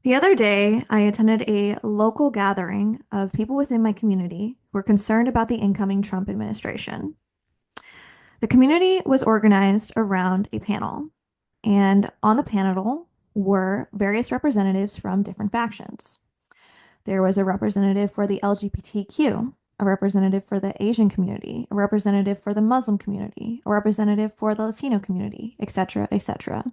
The other day, I attended a local gathering of people within my community who were concerned about the incoming Trump administration. The community was organized around a panel, and on the panel were various representatives from different factions. There was a representative for the LGBTQ, a representative for the Asian community, a representative for the Muslim community, a representative for the Latino community, etc., etc.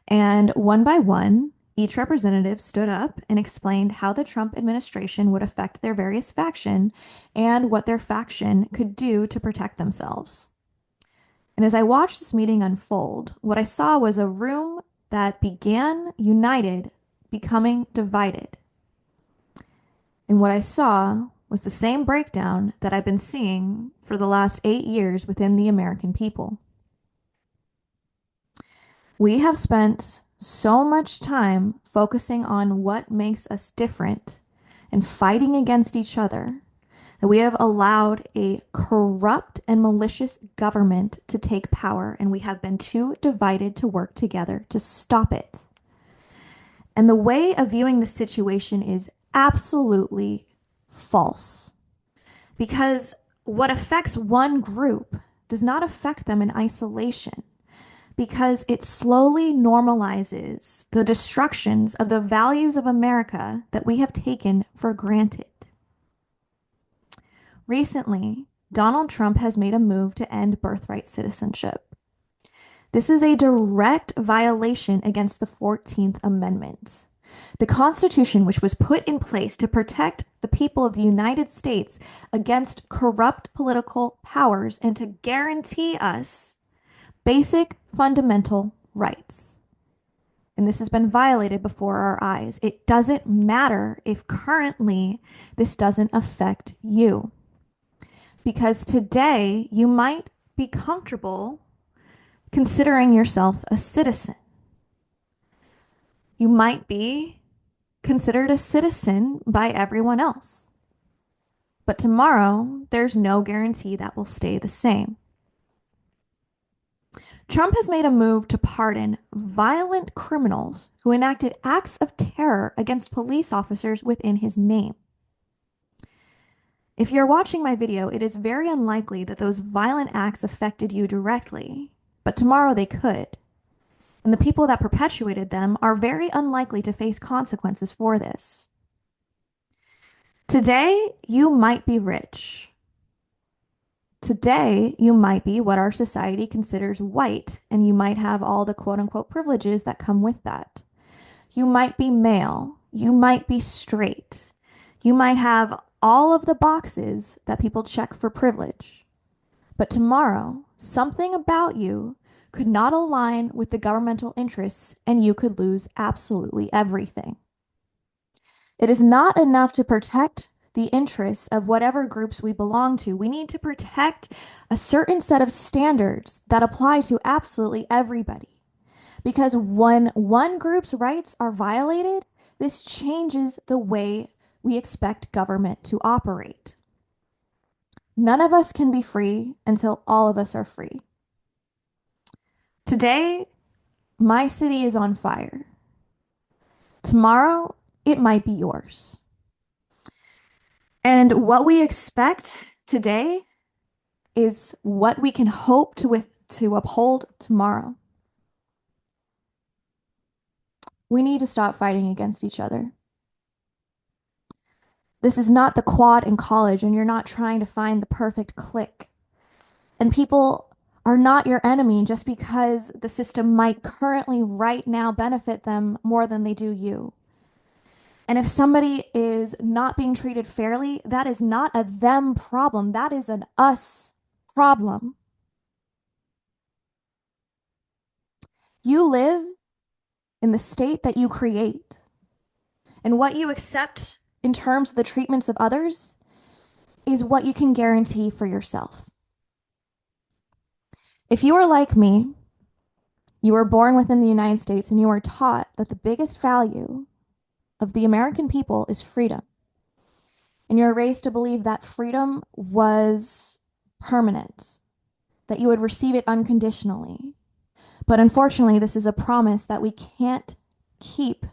And one by one, each representative stood up and explained how the Trump administration would affect their various faction and what their faction could do to protect themselves. And as I watched this meeting unfold, what I saw was a room that began united, becoming divided. And what I saw was the same breakdown that I've been seeing for the last 8 years within the American people. We have spent so much time focusing on what makes us different and fighting against each other that we have allowed a corrupt and malicious government to take power, and we have been too divided to work together to stop it. And the way of viewing the situation is absolutely false because what affects one group does not affect them in isolation because it slowly normalizes the destructions of the values of America that we have taken for granted. Recently, Donald Trump has made a move to end birthright citizenship. This is a direct violation against the 14th Amendment. The Constitution, which was put in place to protect the people of the United States against corrupt political powers and to guarantee us basic fundamental rights. And this has been violated before our eyes. It doesn't matter if currently this doesn't affect you. Because today you might be comfortable considering yourself a citizen. You might be considered a citizen by everyone else. But tomorrow, there's no guarantee that will stay the same. Trump has made a move to pardon violent criminals who enacted acts of terror against police officers within his name. If you're watching my video, it is very unlikely that those violent acts affected you directly, but tomorrow they could. And the people that perpetuated them are very unlikely to face consequences for this. Today, you might be rich. Today, you might be what our society considers white, and you might have all the quote unquote privileges that come with that. You might be male. You might be straight. You might have all of the boxes that people check for privilege. But tomorrow, something about you could not align with the governmental interests, and you could lose absolutely everything. It is not enough to protect the interests of whatever groups we belong to. We need to protect a certain set of standards that apply to absolutely everybody. Because when one group's rights are violated, this changes the way we expect government to operate. None of us can be free until all of us are free. Today, my city is on fire. Tomorrow, it might be yours. And what we expect today is what we can hope to uphold tomorrow. We need to stop fighting against each other. This is not the quad in college, and you're not trying to find the perfect clique. And people are not your enemy just because the system might currently right now benefit them more than they do you. And if somebody is not being treated fairly, that is not a them problem. That is an us problem. You live in the state that you create. And what you accept in terms of the treatments of others is what you can guarantee for yourself. If you are like me, you were born within the United States and you are taught that the biggest value of the American people is freedom. And you're raised to believe that freedom was permanent, that you would receive it unconditionally. But unfortunately, this is a promise that we can't keep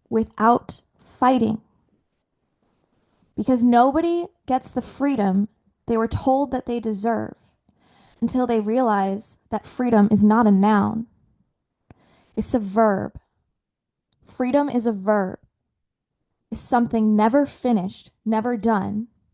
without fighting. Because nobody gets the freedom they were told that they deserve until they realize that freedom is not a noun, it's a verb. Freedom is a verb, it's something never finished, never done,